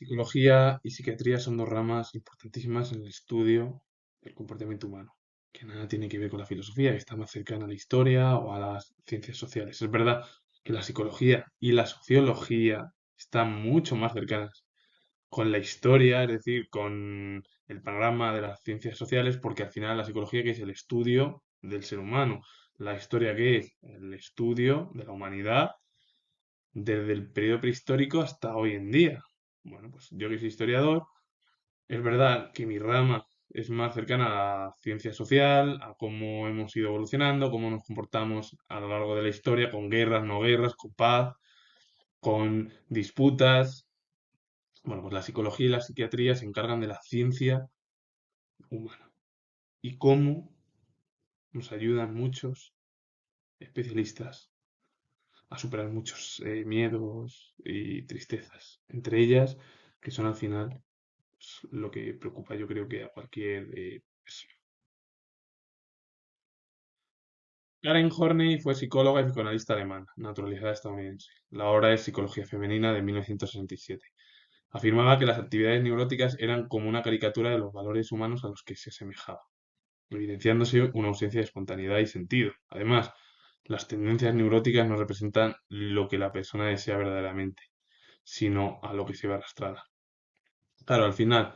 Psicología y psiquiatría son dos ramas importantísimas en el estudio del comportamiento humano, que nada tiene que ver con la filosofía, que está más cercana a la historia o a las ciencias sociales. Es verdad que la psicología y la sociología están mucho más cercanas con la historia, es decir, con el panorama de las ciencias sociales, porque al final la psicología que es el estudio del ser humano, la historia que es el estudio de la humanidad desde el periodo prehistórico hasta hoy en día. Bueno, pues yo que soy historiador, es verdad que mi rama es más cercana a la ciencia social, a cómo hemos ido evolucionando, cómo nos comportamos a lo largo de la historia, con guerras, no guerras, con paz, con disputas. Bueno, pues la psicología y la psiquiatría se encargan de la ciencia humana y cómo nos ayudan muchos especialistas a superar muchos miedos y tristezas, entre ellas que son al final pues, lo que preocupa yo creo que a cualquier persona. Karen Horney fue psicóloga y psicoanalista alemana, naturalizada estadounidense. La obra es Psicología femenina de 1967. Afirmaba que las actividades neuróticas eran como una caricatura de los valores humanos a los que se asemejaba, evidenciándose una ausencia de espontaneidad y sentido. Además, las tendencias neuróticas no representan lo que la persona desea verdaderamente, sino a lo que se ve arrastrada. Claro, al final,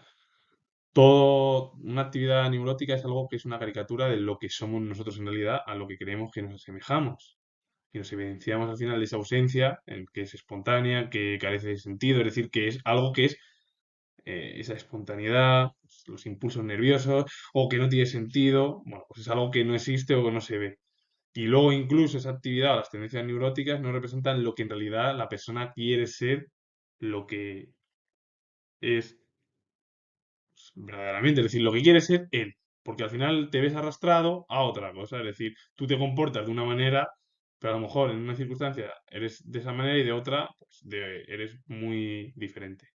todo, una actividad neurótica es algo que es una caricatura de lo que somos nosotros en realidad a lo que creemos que nos asemejamos. Y nos evidenciamos al final de esa ausencia, en que es espontánea, que carece de sentido, es decir, que es algo que es esa espontaneidad, pues, los impulsos nerviosos, o que no tiene sentido, bueno, pues es algo que no existe o que no se ve. Y luego incluso esa actividad o las tendencias neuróticas no representan lo que en realidad la persona quiere ser, lo que es verdaderamente, es decir, lo que quiere ser él, porque al final te ves arrastrado a otra cosa, es decir, tú te comportas de una manera, pero a lo mejor en una circunstancia eres de esa manera y de otra, pues eres muy diferente.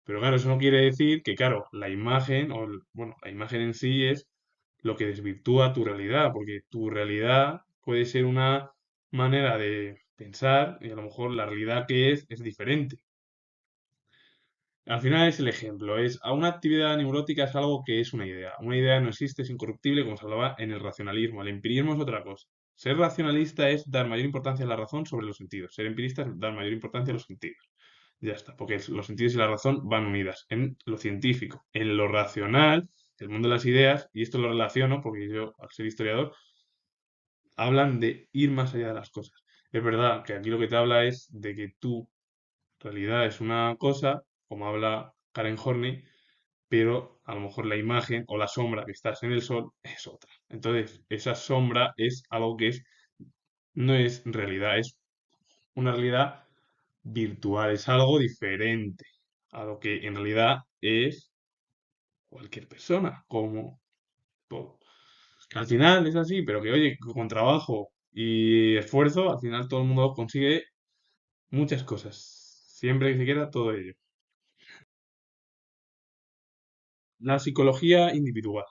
Pero claro, eso no quiere decir que, claro, la imagen, bueno, la imagen en sí es lo que desvirtúa tu realidad, porque tu realidad puede ser una manera de pensar y a lo mejor la realidad que es diferente. Al final es el ejemplo, es a una actividad neurótica es algo que es una idea. Una idea no existe, es incorruptible, como se hablaba en el racionalismo. El empirismo es otra cosa. Ser racionalista es dar mayor importancia a la razón sobre los sentidos. Ser empirista es dar mayor importancia a los sentidos. Ya está, porque los sentidos y la razón van unidas en lo científico, en lo racional, el mundo de las ideas, y esto lo relaciono porque yo, al ser historiador, hablan de ir más allá de las cosas. Es verdad que aquí lo que te habla es de que tu realidad es una cosa, como habla Karen Horney, pero a lo mejor la imagen o la sombra que estás en el sol es otra. Entonces, esa sombra es algo que no es realidad, es una realidad virtual, es algo diferente a lo que en realidad es cualquier persona, como todo. Al final es así, pero que oye, con trabajo y esfuerzo, al final todo el mundo consigue muchas cosas, siempre que se quiera todo ello. La psicología individual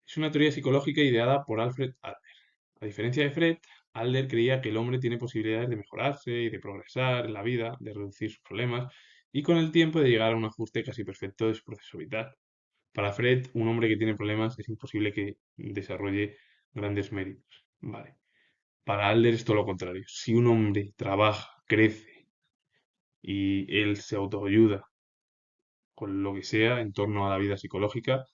es una teoría psicológica ideada por Alfred Adler. A diferencia de Fred, Adler creía que el hombre tiene posibilidades de mejorarse y de progresar en la vida, de reducir sus problemas y con el tiempo de llegar a un ajuste casi perfecto de su proceso vital. Para Fred, un hombre que tiene problemas es imposible que desarrolle grandes méritos. Vale. Para Adler es todo lo contrario. Si un hombre trabaja, crece y él se autoayuda con lo que sea en torno a la vida psicológica,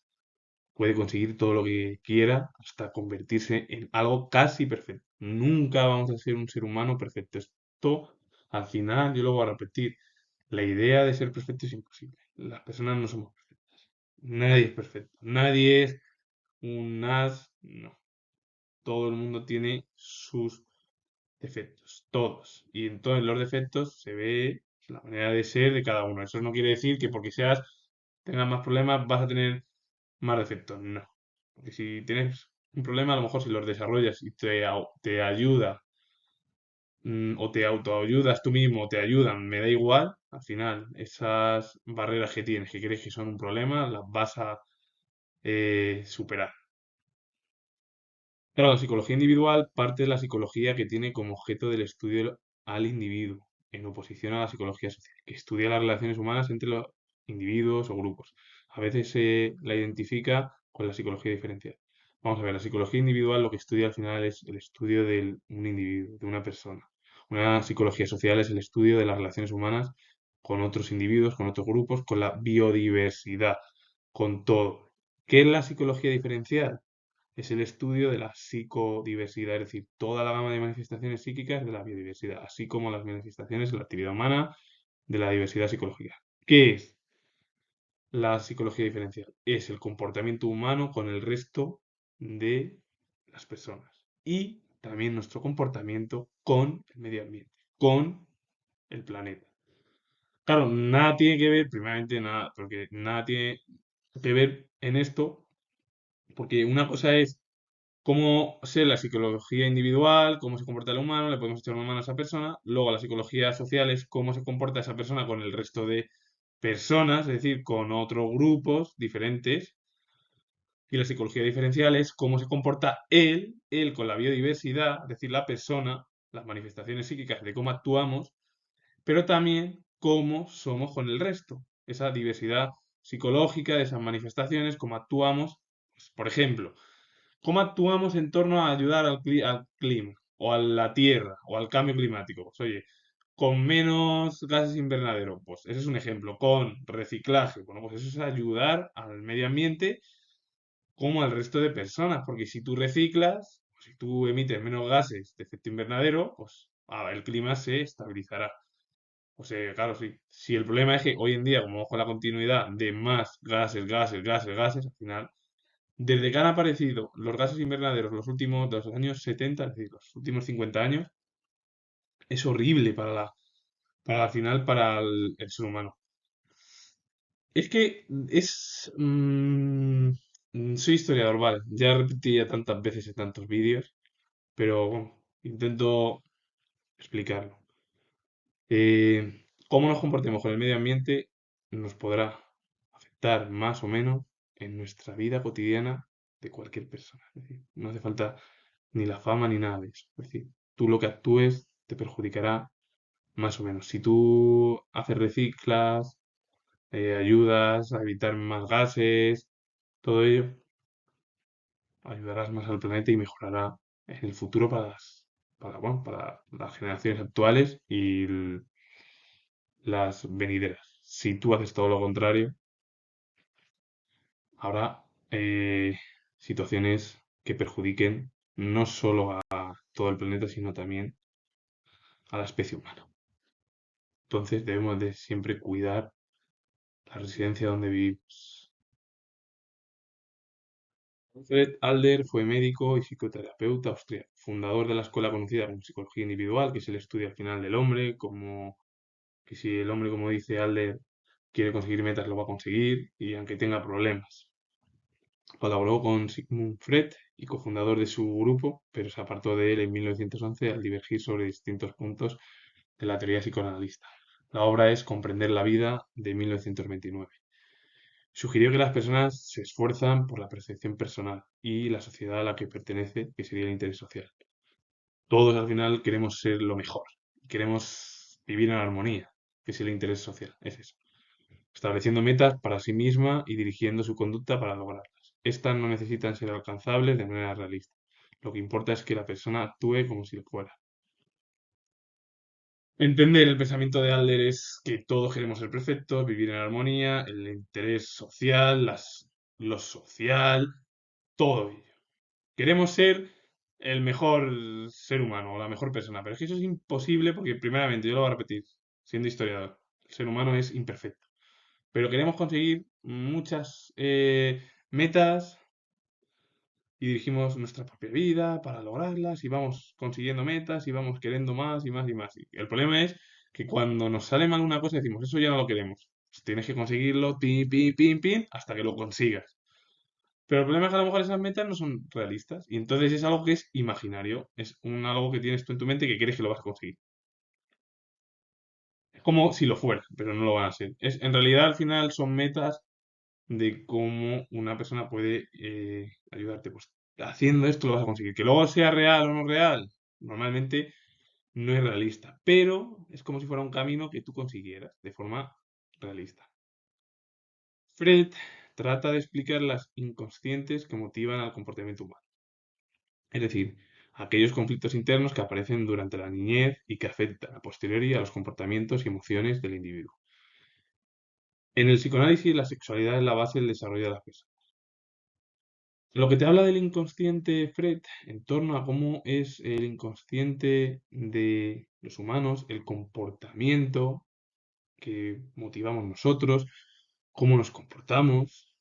puede conseguir todo lo que quiera hasta convertirse en algo casi perfecto. Nunca vamos a ser un ser humano perfecto. Esto, al final, yo lo voy a repetir. La idea de ser perfecto es imposible. Las personas no somos perfectas. Nadie es perfecto. Nadie es un as. No. Todo el mundo tiene sus defectos. Todos. Y en todos los defectos se ve la manera de ser de cada uno. Eso no quiere decir que porque tengas más problemas, vas a tener más defectos. No. Porque si tienes un problema, a lo mejor si los desarrollas y te ayuda, o te autoayudas tú mismo, o te ayudan, me da igual, al final esas barreras que tienes, que crees que son un problema, las vas a superar. Claro, la psicología individual parte de la psicología que tiene como objeto del estudio al individuo. en oposición a la psicología social, que estudia las relaciones humanas entre los individuos o grupos. A veces se la identifica con la psicología diferencial. Vamos a ver, la psicología individual lo que estudia al final es el estudio de un individuo, de una persona. Una psicología social es el estudio de las relaciones humanas con otros individuos, con otros grupos, con la biodiversidad, con todo. ¿Qué es la psicología diferencial? Es el estudio de la psicodiversidad, es decir, toda la gama de manifestaciones psíquicas de la biodiversidad, así como las manifestaciones de la actividad humana, de la diversidad psicológica. ¿Qué es la psicología diferencial? Es el comportamiento humano con el resto de las personas y también nuestro comportamiento con el medio ambiente, con el planeta. Claro, nada tiene que ver, primeramente nada, porque nada tiene que ver en esto, porque una cosa es cómo sé la psicología individual, cómo se comporta el humano, le podemos echar una mano a esa persona. Luego la psicología social es cómo se comporta esa persona con el resto de personas, es decir, con otros grupos diferentes. Y la psicología diferencial es cómo se comporta él con la biodiversidad, es decir, la persona, las manifestaciones psíquicas de cómo actuamos, pero también cómo somos con el resto. Esa diversidad psicológica de esas manifestaciones, cómo actuamos. Pues, por ejemplo, ¿cómo actuamos en torno a ayudar al clima, o a la tierra, o al cambio climático? Pues oye, con menos gases invernadero, pues ese es un ejemplo. Con reciclaje, bueno, pues eso es ayudar al medio ambiente como al resto de personas, porque si tú reciclas, si tú emites menos gases de efecto invernadero, pues el clima se estabilizará. O sea, claro, sí. Si el problema es que hoy en día, como vamos con la continuidad de más gases, al final desde que han aparecido los gases invernaderos los últimos de los años 70, es decir, los últimos 50 años, es horrible para al final, para el ser humano. Es que soy historiador, vale. Ya repetí ya tantas veces en tantos vídeos, pero bueno, intento explicarlo. Cómo nos comportemos con el medio ambiente nos podrá afectar más o menos en nuestra vida cotidiana de cualquier persona. Es decir, no hace falta ni la fama ni nada de eso. Es decir, tú lo que actúes te perjudicará más o menos. Si tú haces reciclas, ayudas a evitar más gases, todo ello, ayudarás más al planeta y mejorará en el futuro bueno, para las generaciones actuales y las venideras. Si tú haces todo lo contrario, habrá situaciones que perjudiquen no solo a todo el planeta, sino también a la especie humana. Entonces debemos de siempre cuidar la residencia donde vivimos. Alfred Adler fue médico y psicoterapeuta austríaco, fundador de la escuela conocida como psicología individual, que es el estudio al final del hombre, como que si el hombre, como dice Adler, quiere conseguir metas, lo va a conseguir, y aunque tenga problemas. Colaboró con Sigmund Freud y cofundador de su grupo, pero se apartó de él en 1911 al divergir sobre distintos puntos de la teoría psicoanalista. La obra es Comprender la vida de 1929. Sugirió que las personas se esfuerzan por la percepción personal y la sociedad a la que pertenece, que sería el interés social. Todos al final queremos ser lo mejor, queremos vivir en armonía, que es el interés social, es eso. Estableciendo metas para sí misma y dirigiendo su conducta para lograrlas. Estas no necesitan ser alcanzables de manera realista. Lo que importa es que la persona actúe como si lo fuera. Entender el pensamiento de Adler es que todos queremos ser perfectos, vivir en armonía, el interés social, lo social, todo ello. Queremos ser el mejor ser humano o la mejor persona, pero es que eso es imposible porque, primeramente, yo lo voy a repetir, siendo historiador, el ser humano es imperfecto. Pero queremos conseguir muchas metas y dirigimos nuestra propia vida para lograrlas y vamos consiguiendo metas y vamos queriendo más y más y más. Y el problema es que cuando nos sale mal una cosa decimos, eso ya no lo queremos. Pues tienes que conseguirlo, pin, pin, pin, pin, hasta que lo consigas. Pero el problema es que a lo mejor esas metas no son realistas y entonces es algo que es imaginario, es algo que tienes tú en tu mente y que crees que lo vas a conseguir. Es como si lo fuera, pero no lo van a ser. En realidad al final son metas de cómo una persona puede ayudarte. Pues haciendo esto lo vas a conseguir. Que luego sea real o no real, normalmente no es realista, pero es como si fuera un camino que tú consiguieras de forma realista. Fred trata de explicar las inconscientes que motivan al comportamiento humano, es decir, aquellos conflictos internos que aparecen durante la niñez y que afectan a posteriori a los comportamientos y emociones del individuo. En el psicoanálisis, la sexualidad es la base del desarrollo de las personas. Lo que te habla del inconsciente, Fred, en torno a cómo es el inconsciente de los humanos, el comportamiento que motivamos nosotros, cómo nos comportamos,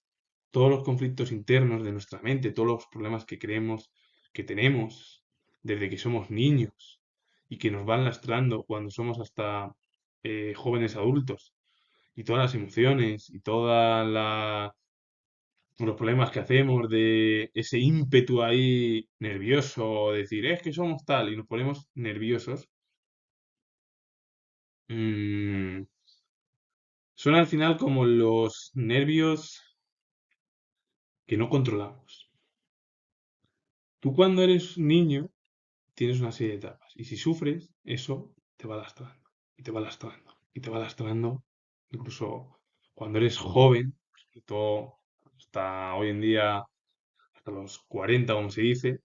todos los conflictos internos de nuestra mente, todos los problemas que creemos que tenemos desde que somos niños y que nos van lastrando cuando somos hasta jóvenes adultos, y todas las emociones y toda la los problemas que hacemos de ese ímpetu ahí nervioso, decir, es que somos tal, y nos ponemos nerviosos, mm, son al final como los nervios que no controlamos. Tú cuando eres niño tienes una serie de etapas, y si sufres, eso te va lastrando, y te va lastrando, y te va lastrando, incluso cuando eres joven, sobre todo hasta hoy en día, hasta los 40, como se dice.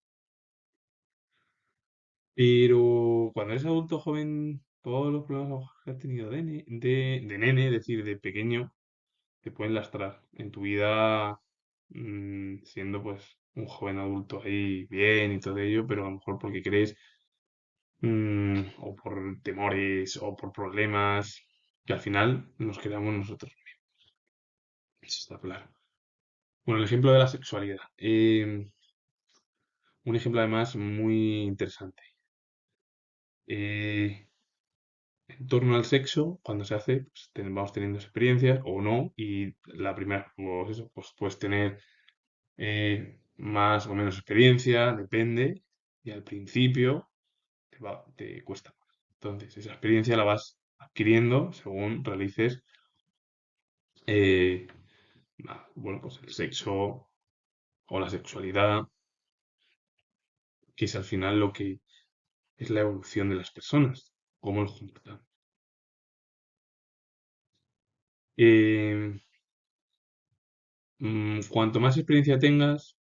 Pero cuando eres adulto joven, todos los problemas que has tenido de nene, es decir, de pequeño, te pueden lastrar en tu vida, siendo pues un joven adulto ahí bien y todo ello, pero a lo mejor porque crees, o por temores, o por problemas, que al final nos quedamos nosotros. Eso está claro. Bueno, el ejemplo de la sexualidad. Un ejemplo además muy interesante. Eh, En torno al sexo, cuando se hace, pues, vamos teniendo experiencias o no, y la primera, pues eso, pues puedes tener más o menos experiencia, depende, y al principio te cuesta más. Entonces, esa experiencia la vas adquiriendo según realices, eh, bueno, pues el sexo o la sexualidad, que es al final lo que es la evolución de las personas, cómo nos comportamos. Eh, Cuanto más experiencia tengas,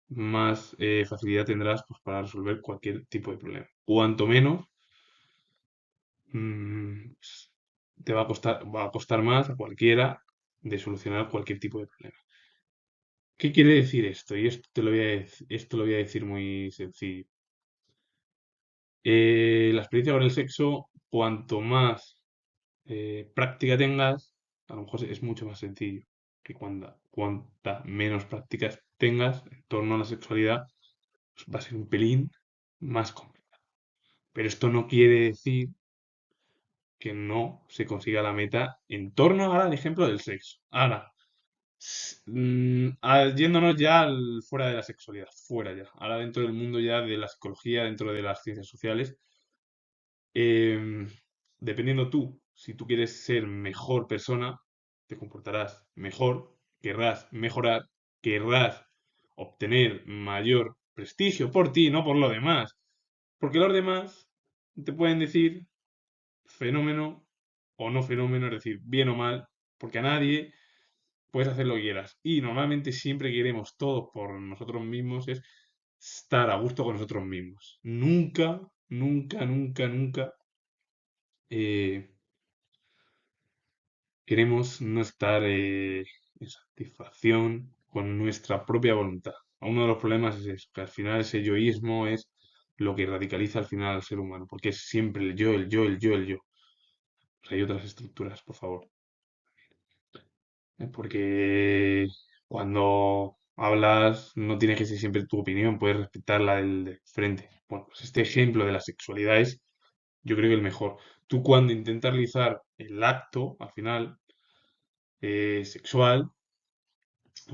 más facilidad tendrás pues, para resolver cualquier tipo de problema. Cuanto menos, pues, va a costar más a cualquiera de solucionar cualquier tipo de problema. ¿Qué quiere decir esto? Y esto lo voy a decir muy sencillo. La experiencia con el sexo, cuanto más práctica tengas, a lo mejor es mucho más sencillo que cuanta menos prácticas tengas en torno a la sexualidad, pues va a ser un pelín más complicado. Pero esto no quiere decir que no se consiga la meta en torno ahora al ejemplo del sexo. Ahora, yéndonos ya fuera de la sexualidad, fuera ya. Ahora dentro del mundo ya de la psicología, dentro de las ciencias sociales, em, dependiendo tú, si tú quieres ser mejor persona, te comportarás mejor, querrás mejorar, querrás obtener mayor prestigio por ti, no por lo demás. Porque los demás te pueden decir fenómeno o no fenómeno, es decir, bien o mal, porque a nadie puedes hacer lo que quieras. Y normalmente siempre queremos todos por nosotros mismos es estar a gusto con nosotros mismos. Nunca, nunca, nunca, nunca eh, queremos no estar en satisfacción con nuestra propia voluntad. Uno de los problemas es eso, que al final ese yoísmo es lo que radicaliza al final al ser humano, porque es siempre el yo, el yo, el yo, el yo. Pues hay otras estructuras, por favor. Porque cuando hablas no tiene que ser siempre tu opinión, puedes respetar la del de frente. Bueno, pues este ejemplo de la sexualidad es, yo creo que el mejor. Tú cuando intentas realizar el acto, al final, sexual,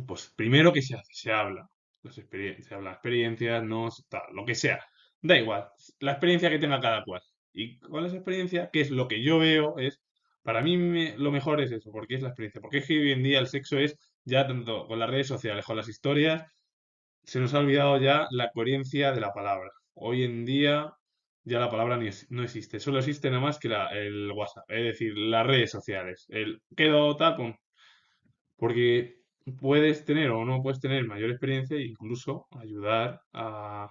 pues primero que se hace, se habla. Se habla de experiencias, no, tal, lo que sea. Da igual, la experiencia que tenga cada cual. Y con esa experiencia, que es lo que yo veo, es, para mí lo mejor es eso, porque es la experiencia. Porque es que hoy en día el sexo es, ya tanto con las redes sociales, con las historias, se nos ha olvidado ya la coherencia de la palabra. Hoy en día ya la palabra no existe. Solo existe nada más que el WhatsApp, es decir, las redes sociales. El quedo tal, pum. Porque puedes tener o no puedes tener mayor experiencia e incluso ayudar a,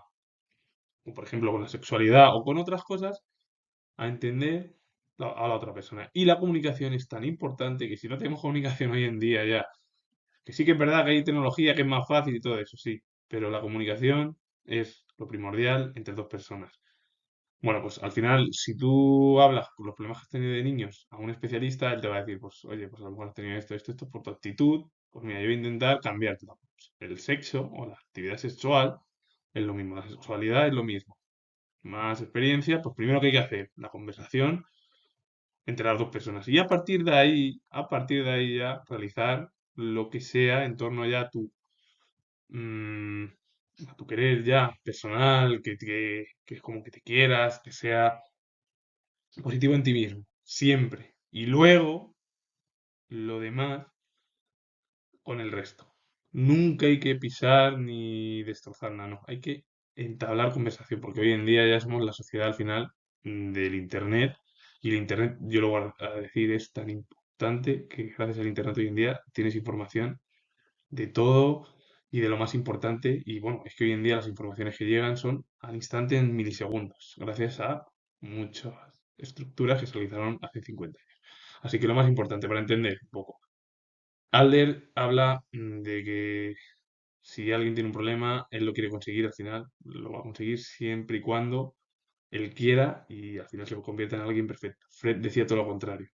o por ejemplo, con la sexualidad o con otras cosas, a entender a la otra persona. Y la comunicación es tan importante que si no tenemos comunicación hoy en día ya, que sí que es verdad que hay tecnología que es más fácil y todo eso, sí, pero la comunicación es lo primordial entre dos personas. Bueno, pues al final, si tú hablas con los problemas que has tenido de niños a un especialista, él te va a decir, pues, oye, pues a lo mejor has tenido esto, por tu actitud, pues mira, yo voy a intentar cambiarte. Pues, el sexo o la actividad sexual es lo mismo, la sexualidad es lo mismo. Más experiencia, pues primero que hay que hacer, la conversación entre las dos personas. Y a partir de ahí ya realizar lo que sea en torno ya mm, a tu querer ya personal, que es como que te quieras, que sea positivo en ti mismo, siempre. Y luego, lo demás, con el resto. Nunca hay que pisar ni destrozar nada, no. Hay que entablar conversación, porque hoy en día ya somos la sociedad al final del Internet. Y el Internet, yo lo voy a decir, es tan importante que gracias al Internet hoy en día tienes información de todo y de lo más importante. Y bueno, es que hoy en día las informaciones que llegan son al instante en milisegundos, gracias a muchas estructuras que se realizaron hace 50 años. Así que lo más importante para entender un poco. Adler habla de que si alguien tiene un problema, él lo quiere conseguir, al final lo va a conseguir siempre y cuando él quiera y al final se convierta en alguien perfecto. Fred decía todo lo contrario,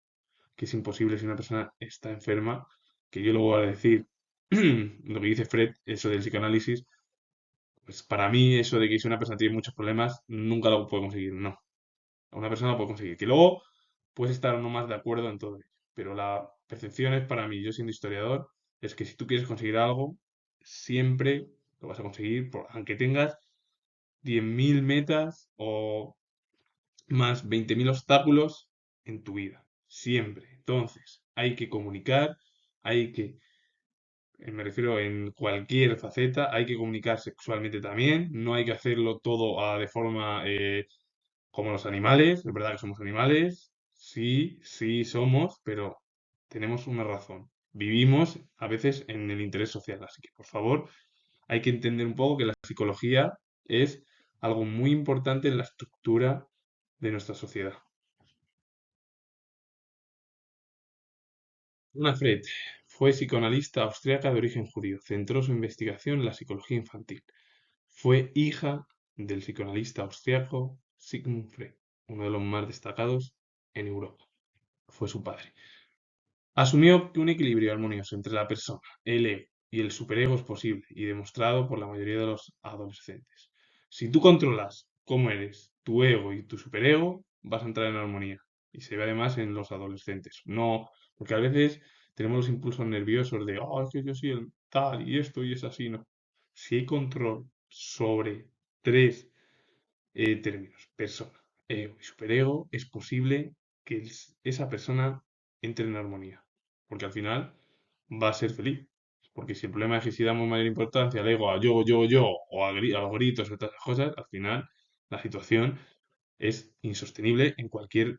que es imposible si una persona está enferma, que yo lo voy a decir, lo que dice Fred, eso del psicoanálisis, pues para mí eso de que si una persona tiene muchos problemas, nunca lo puede conseguir, no. Una persona lo puede conseguir. Que luego puedes estar o no más de acuerdo en todo ello. Pero la percepción es para mí, yo siendo historiador, es que si tú quieres conseguir algo, siempre lo vas a conseguir, aunque tengas 10.000 metas o más 20.000 obstáculos en tu vida. Siempre. Entonces, hay que comunicar, hay que, me refiero en cualquier faceta, hay que comunicar sexualmente también, no hay que hacerlo todo de forma como los animales, es verdad que somos animales, sí, sí somos, pero tenemos una razón. Vivimos a veces en el interés social, así que por favor hay que entender un poco que la psicología es algo muy importante en la estructura de nuestra sociedad. Anna Freud fue psicoanalista austríaca de origen judío. Centró su investigación en la psicología infantil. Fue hija del psicoanalista austriaco Sigmund Freud, uno de los más destacados en Europa. Fue su padre. Asumió que un equilibrio armonioso entre la persona, el ego y el superego es posible y demostrado por la mayoría de los adolescentes. Si tú controlas cómo eres, tu ego y tu superego, vas a entrar en armonía. Y se ve además en los adolescentes. No, porque a veces tenemos los impulsos nerviosos de, oh, es que yo soy el tal y esto y es así, no. Si hay control sobre tres términos, persona, ego y superego, es posible que esa persona entre en armonía. Porque al final va a ser feliz. Porque si el problema es que si damos mayor importancia al ego, a yo, o a los gritos o todas esas cosas, al final la situación es insostenible en cualquier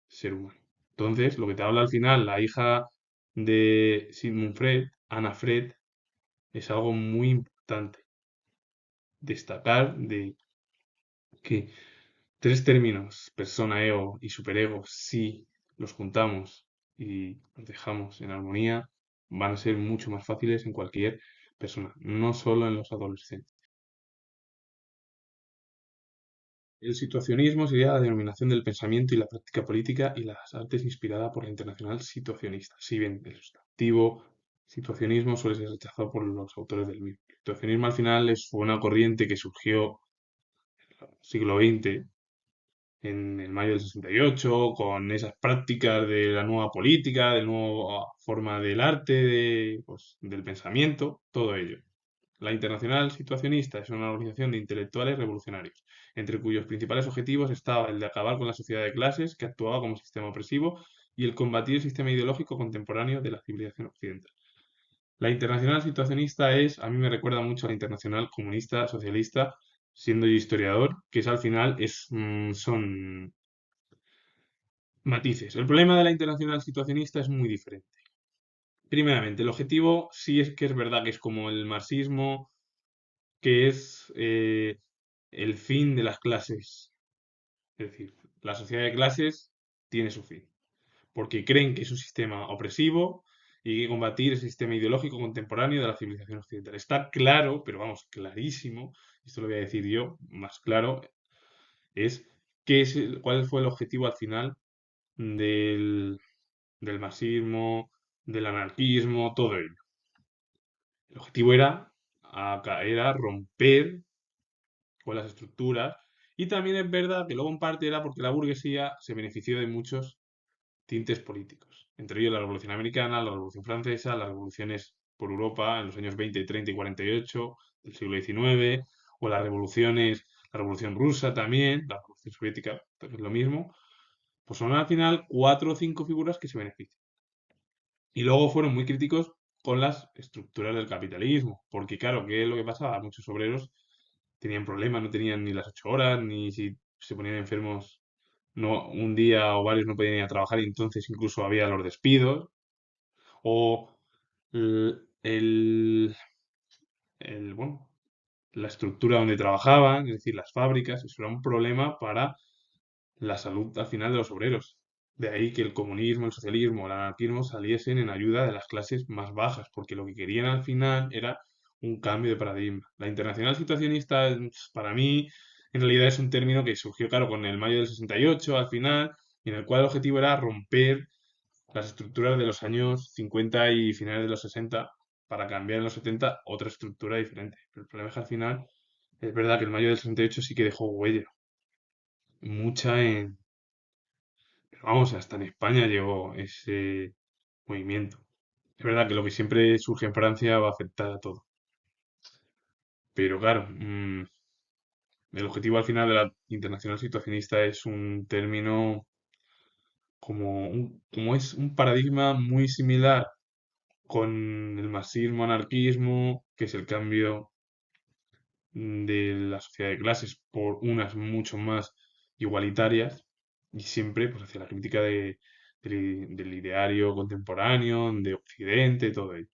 ser humano. Entonces, lo que te habla al final la hija de Sigmund Freud, Anna Freud, es algo muy importante destacar de que tres términos, persona, ego y superego, si los juntamos y los dejamos en armonía, van a ser mucho más fáciles en cualquier persona, no solo en los adolescentes. El situacionismo sería la denominación del pensamiento y la práctica política y las artes inspirada por la internacional situacionista. Si bien el sustantivo situacionismo suele ser rechazado por los autores del mismo. El situacionismo al final fue una corriente que surgió en el siglo XX en el mayo del 68, con esas prácticas de la nueva política, de la nueva forma del arte, pues, del pensamiento, todo ello. La Internacional Situacionista es una organización de intelectuales revolucionarios, entre cuyos principales objetivos estaba el de acabar con la sociedad de clases que actuaba como sistema opresivo y el combatir el sistema ideológico contemporáneo de la civilización occidental. La Internacional Situacionista a mí me recuerda mucho a la Internacional Comunista Socialista siendo yo historiador, que es al final son matices. El problema de la internacional situacionista es muy diferente. Primeramente, el objetivo sí es que es verdad que es como el marxismo, que es el fin de las clases. Es decir, la sociedad de clases tiene su fin, porque creen que es un sistema opresivo y hay que combatir el sistema ideológico contemporáneo de la civilización occidental. Está claro, pero vamos, clarísimo, esto lo voy a decir yo, más claro, es cuál fue el objetivo al final del, del marxismo, del anarquismo, todo ello. El objetivo era romper con las estructuras y también es verdad que luego en parte era porque la burguesía se benefició de muchos tintes políticos, entre ellos la Revolución Americana, la Revolución Francesa, las revoluciones por Europa en los años 20, 30 y 48 del siglo XIX, o las revoluciones, la Revolución Rusa también, la Revolución Soviética, pues es lo mismo, pues son al final cuatro o cinco figuras que se benefician. Y luego fueron muy críticos con las estructuras del capitalismo, porque claro, ¿qué es lo que pasaba? Muchos obreros tenían problemas, no tenían ni las 8 horas, ni si se ponían enfermos, no, un día o varios no podían ir a trabajar y entonces incluso había los despidos, o el, bueno, la estructura donde trabajaban, es decir, las fábricas, eso era un problema para la salud al final de los obreros. De ahí que el comunismo, el socialismo, el anarquismo saliesen en ayuda de las clases más bajas, porque lo que querían al final era un cambio de paradigma. La internacional situacionista, para mí, en realidad es un término que surgió, claro, con el mayo del 68 al final, y en el cual el objetivo era romper las estructuras de los años 50 y finales de los 60 para cambiar en los 70 otra estructura diferente. Pero el problema es que al final es verdad que el mayo del 68 sí que dejó huella, mucha pero vamos, hasta en España llegó ese movimiento. Es verdad que lo que siempre surge en Francia va a afectar a todo. Pero claro, el objetivo al final de la internacional situacionista es un término como es un paradigma muy similar con el marxismo, anarquismo, que es el cambio de la sociedad de clases por unas mucho más igualitarias y siempre pues hacia la crítica del ideario contemporáneo, de Occidente, todo ello.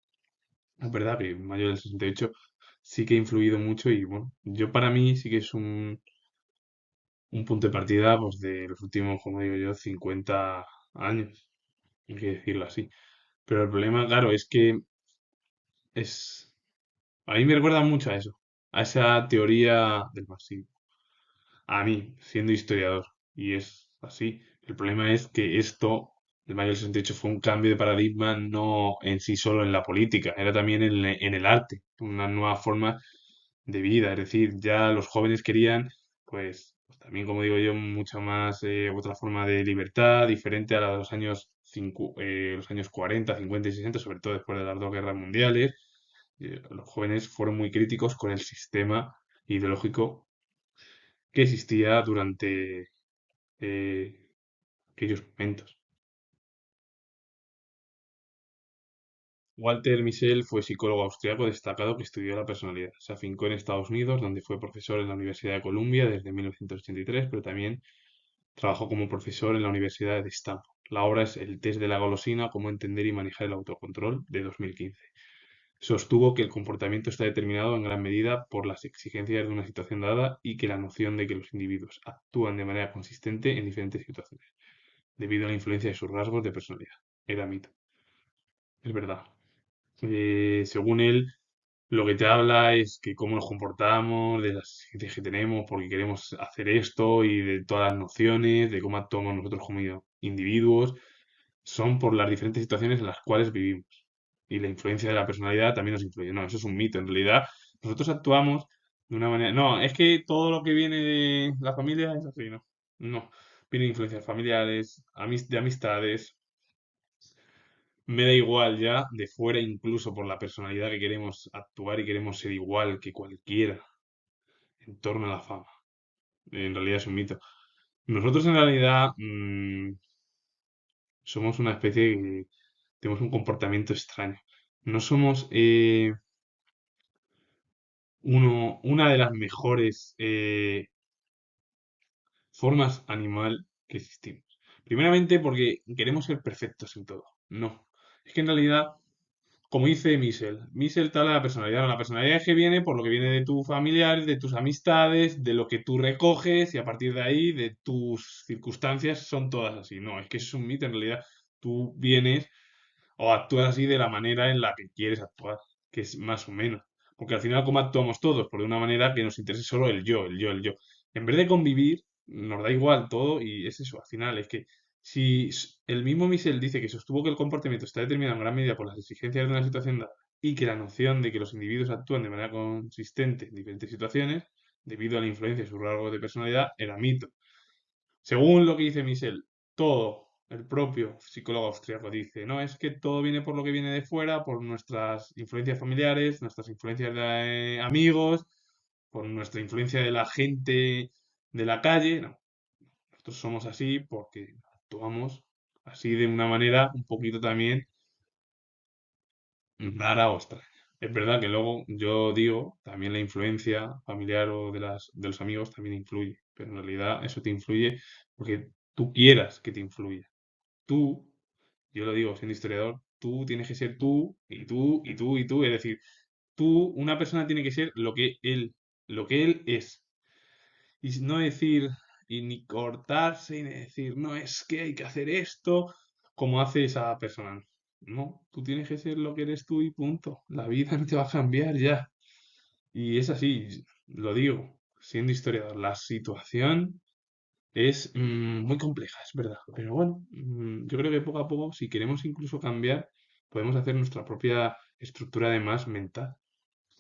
Es verdad que en mayo del 68 sí que ha influido mucho y bueno, yo para mí sí que es un punto de partida pues de los últimos, como digo yo, 50 años, hay que decirlo así. Pero el problema, claro, es que es, a mí me recuerda mucho a eso, a esa teoría del marxismo. A mí, siendo historiador. Y es así. El problema es que esto, el mayo del 68, fue un cambio de paradigma no en sí solo en la política, era también en el arte, una nueva forma de vida. Es decir, ya los jóvenes querían, pues también, como digo yo, mucha más, otra forma de libertad, diferente a la de los años 40, 50 y 60, sobre todo después de las dos guerras mundiales. Los jóvenes fueron muy críticos con el sistema ideológico que existía durante eh, aquellos momentos. Walter Mischel fue psicólogo austriaco destacado que estudió la personalidad. Se afincó en Estados Unidos, donde fue profesor en la Universidad de Columbia desde 1983, pero también trabajó como profesor en la Universidad de Stanford. La obra es El test de la golosina, cómo entender y manejar el autocontrol, de 2015. Sostuvo que el comportamiento está determinado en gran medida por las exigencias de una situación dada y que la noción de que los individuos actúan de manera consistente en diferentes situaciones, debido a la influencia de sus rasgos de personalidad. Era mito. Es verdad. Según él, lo que te habla es que cómo nos comportamos, de las exigencias que tenemos, porque queremos hacer esto y de todas las nociones, de cómo actuamos nosotros como individuos, son por las diferentes situaciones en las cuales vivimos. Y la influencia de la personalidad también nos influye. No, eso es un mito. En realidad, nosotros actuamos de una manera. No, es que todo lo que viene de la familia es así, ¿no? No. Vienen influencias familiares, de amistades, me da igual ya de fuera, incluso por la personalidad que queremos actuar y queremos ser igual que cualquiera en torno a la fama. En realidad es un mito. Nosotros en realidad somos una especie que tenemos un comportamiento extraño. No somos una de las mejores formas animal que existimos. Primeramente porque queremos ser perfectos en todo. No. Es que en realidad, como dice Michel te habla de la personalidad. No, la personalidad es que viene por lo que viene de tus familiares, de tus amistades, de lo que tú recoges y a partir de ahí, de tus circunstancias, son todas así. No, es que eso es un mito. En realidad, tú vienes o actúas así de la manera en la que quieres actuar, que es más o menos. Porque al final, ¿cómo actuamos todos? Por de una manera que nos interese solo el yo, el yo, el yo. En vez de convivir, nos da igual todo y es eso. Al final, es que si el mismo Michel dice que sostuvo que el comportamiento está determinado en gran medida por las exigencias de una situación dada y que la noción de que los individuos actúan de manera consistente en diferentes situaciones, debido a la influencia de su rasgo de personalidad, era mito. Según lo que dice Michel, todo, el propio psicólogo austriaco dice, no, es que todo viene por lo que viene de fuera, por nuestras influencias familiares, nuestras influencias de amigos, por nuestra influencia de la gente de la calle. No, nosotros somos así porque actuamos así de una manera un poquito también rara o extraña. Es verdad que luego yo digo, también la influencia familiar o de los amigos también influye, pero en realidad eso te influye porque tú quieras que te influya. Tú, yo lo digo siendo historiador, tú tienes que ser tú y tú y tú y tú, es decir, tú, una persona tiene que ser lo que él es. Y no decir, y ni cortarse, y ni decir, no, es que hay que hacer esto como hace esa persona. No, tú tienes que ser lo que eres tú y punto. La vida no te va a cambiar ya. Y es así, lo digo, siendo historiador. La situación es muy compleja, es verdad. Pero bueno, yo creo que poco a poco, si queremos incluso cambiar, podemos hacer nuestra propia estructura de más mental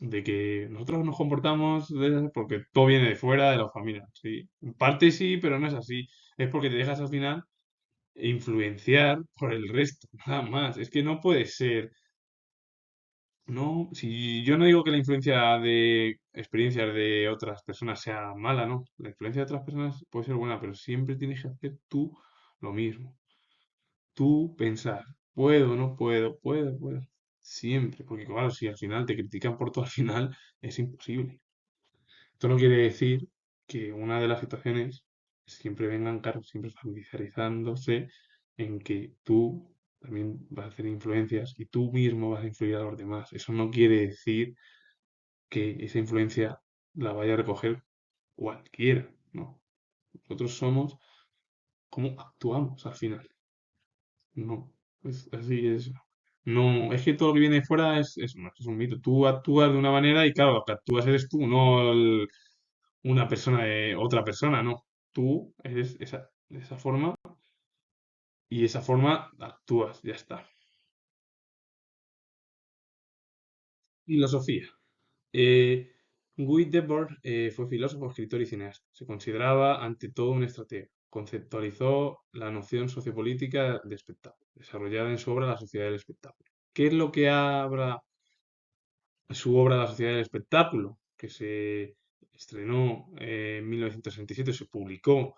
de que nosotros nos comportamos porque todo viene de fuera de la familia, sí. En parte sí, pero no es así. Es porque te dejas al final influenciar por el resto, nada más. Es que no puede ser. No, si yo no digo que la influencia de experiencias de otras personas sea mala, no. La influencia de otras personas puede ser buena, pero siempre tienes que hacer tú lo mismo. Tú pensar, puedo, no puedo, puedo, puedo. Siempre, porque claro, si al final te critican por todo, al final es imposible. Esto no quiere decir que una de las situaciones siempre vengan, claro, siempre familiarizándose en que tú también vas a hacer influencias y tú mismo vas a influir a los demás. Eso no quiere decir que esa influencia la vaya a recoger cualquiera, ¿no? Nosotros somos como actuamos al final. No, es así es. No, es que todo lo que viene de fuera es un mito. Tú actúas de una manera y claro, lo que actúas eres tú, no una persona de otra persona, no. Tú eres de esa forma y de esa forma actúas, ya está. Filosofía. Eh, Guy Debord fue filósofo, escritor y cineasta. Se consideraba ante todo un estratega. Conceptualizó la noción sociopolítica de espectáculo, desarrollada en su obra La sociedad del espectáculo. ¿Qué es lo que habla su obra La sociedad del espectáculo? Que se estrenó en 1967, se publicó.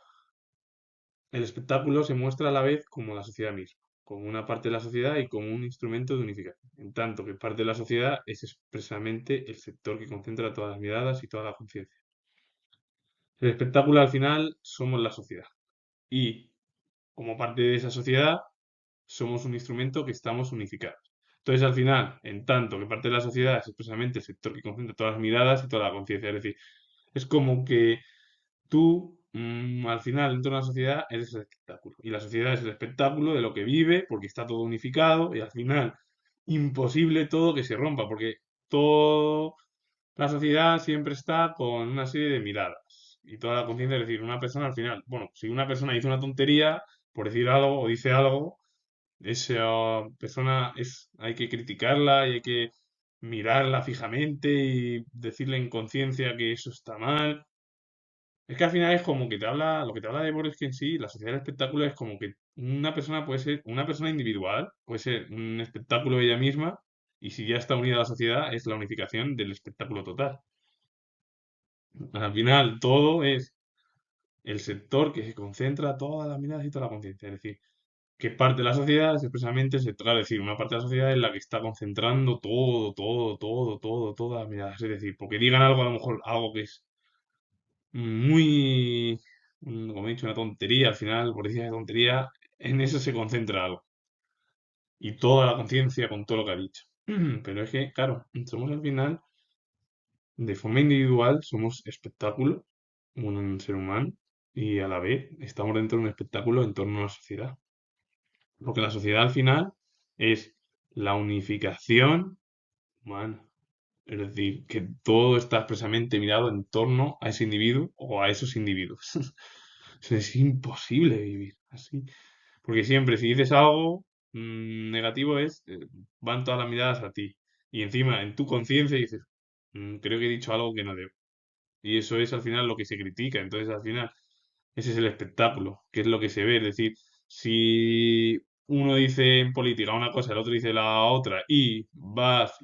El espectáculo se muestra a la vez como la sociedad misma, como una parte de la sociedad y como un instrumento de unificación, en tanto que parte de la sociedad es expresamente el sector que concentra todas las miradas y toda la conciencia. El espectáculo al final somos la sociedad y como parte de esa sociedad somos un instrumento que estamos unificados. Entonces al final, en tanto que parte de la sociedad es expresamente el sector que concentra todas las miradas y toda la conciencia, es decir, es como que tú, al final, dentro de una sociedad, eres el espectáculo. Y la sociedad es el espectáculo de lo que vive, porque está todo unificado, y al final, imposible todo que se rompa, porque toda la sociedad siempre está con una serie de miradas. Y toda la conciencia, es decir, una persona al final, bueno, si una persona dice una tontería, por decir algo, o dice algo, esa persona hay que criticarla y hay que mirarla fijamente y decirle en conciencia que eso está mal. Es que al final es como que te habla, lo que te habla de Boris que en sí, la sociedad del espectáculo es como que una persona puede ser, una persona individual, puede ser un espectáculo ella misma, y si ya está unida a la sociedad, es la unificación del espectáculo total. Al final, todo es el sector que se concentra todas las miradas y toda la conciencia. Es decir, ¿Qué parte de la sociedad es expresamente, claro, es decir, una parte de la sociedad es la que está concentrando todas las miradas? Es decir, porque digan algo, a lo mejor algo que es muy, como he dicho, una tontería, al final, por decir una tontería, en eso se concentra algo. Y toda la conciencia con todo lo que ha dicho. Pero es que, claro, somos al final, de forma individual, somos espectáculo, un ser humano, y a la vez estamos dentro de un espectáculo en torno a la sociedad. Porque la sociedad al final es la unificación humana. Es decir, que todo está expresamente mirado en torno a ese individuo o a esos individuos. Es imposible vivir así. Porque siempre si dices algo negativo van todas las miradas a ti. Y encima en tu conciencia dices, creo que he dicho algo que no debo". Y eso es al final lo que se critica. Entonces al final ese es el espectáculo, que es lo que se ve. Es decir, si uno dice en política una cosa, el otro dice la otra, y vas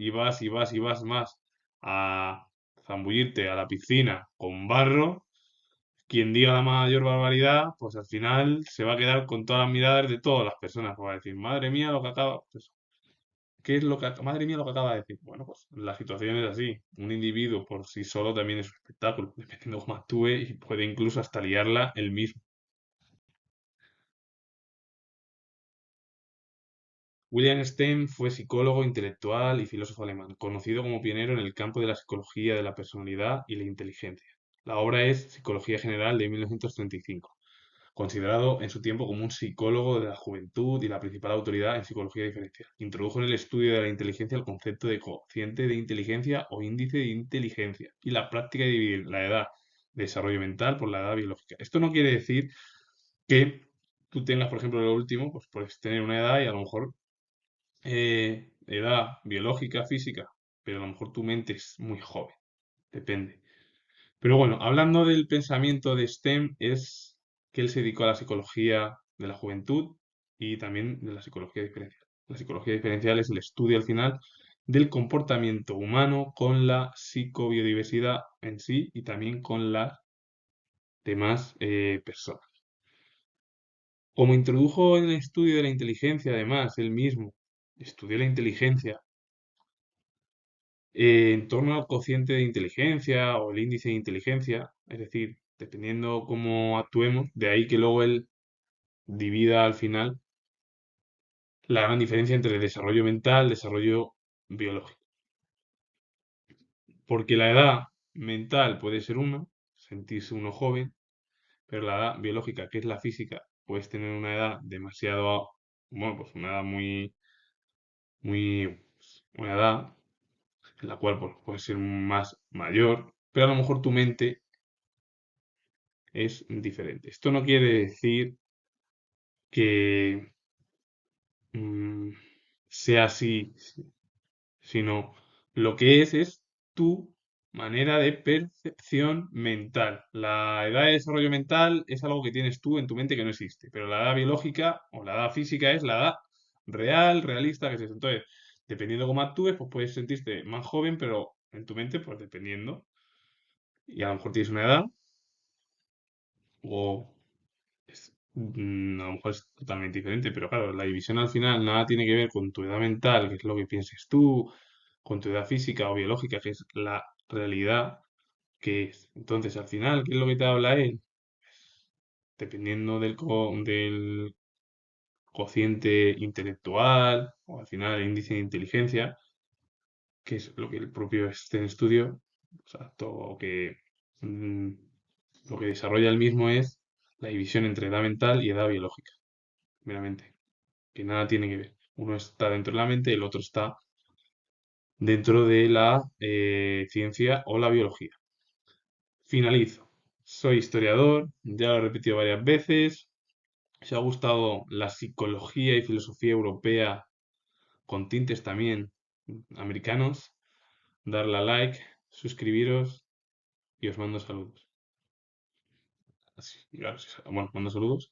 más a zambullirte a la piscina con barro, quien diga la mayor barbaridad, pues al final se va a quedar con todas las miradas de todas las personas. Va a decir, madre mía, lo que acaba. Pues, ¿qué es lo que, madre mía, lo que acaba de decir? Bueno, pues la situación es así. Un individuo por sí solo también es un espectáculo, dependiendo cómo actúe y puede incluso hasta liarla él mismo. William Stein fue psicólogo, intelectual y filósofo alemán, conocido como pionero en el campo de la psicología de la personalidad y la inteligencia. La obra es Psicología General de 1935, considerado en su tiempo como un psicólogo de la juventud y la principal autoridad en psicología diferencial. Introdujo en el estudio de la inteligencia el concepto de cociente de inteligencia o índice de inteligencia y la práctica de dividir la edad de desarrollo mental por la edad biológica. Esto no quiere decir que tú tengas, por ejemplo, lo último, pues puedes tener una edad y a lo mejor edad biológica, física, pero a lo mejor tu mente es muy joven, depende. Pero bueno, hablando del pensamiento de STEM, es que él se dedicó a la psicología de la juventud y también de la psicología diferencial. La psicología diferencial es el estudio al final del comportamiento humano con la psicobiodiversidad en sí y también con las demás personas. Como introdujo en el estudio de la inteligencia, además, él mismo estudió la inteligencia en torno al cociente de inteligencia o el índice de inteligencia, es decir, dependiendo cómo actuemos, de ahí que luego él divida al final la gran diferencia entre desarrollo mental, desarrollo biológico. Porque la edad mental puede ser uno, sentirse uno joven, pero la edad biológica, que es la física, puedes tener una edad demasiado, bueno, pues una edad muy, una edad en la cual pues, puedes ser más mayor, pero a lo mejor tu mente es diferente. Esto no quiere decir que mm, sea así, sino lo que es tu manera de percepción mental. La edad de desarrollo mental es algo que tienes tú en tu mente que no existe, pero la edad biológica o la edad física es la edad real, realista que es eso. Entonces, dependiendo cómo actúes, pues puedes sentirte más joven, pero en tu mente, pues dependiendo. Y a lo mejor tienes una edad o a lo mejor es totalmente diferente, pero claro, la división al final nada tiene que ver con tu edad mental, que es lo que pienses tú, con tu edad física o biológica, que es la realidad que es. Entonces, al final, ¿qué es lo que te habla él? Dependiendo del cociente intelectual o al final el índice de inteligencia, que es lo que el propio este estudio, o sea, mm, lo que desarrolla el mismo es la división entre edad mental y edad biológica, meramente. Que nada tiene que ver. Uno está dentro de la mente y el otro está dentro de la ciencia o la biología. Finalizo. Soy historiador, ya lo he repetido varias veces. Si os ha gustado la psicología y filosofía europea con tintes también americanos, darle a like, suscribiros y os mando saludos. Claro, bueno, os mando saludos.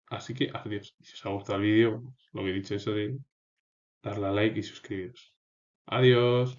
Así que adiós. Y si os ha gustado el vídeo, lo que he dicho eso de darle a like y suscribiros. Adiós.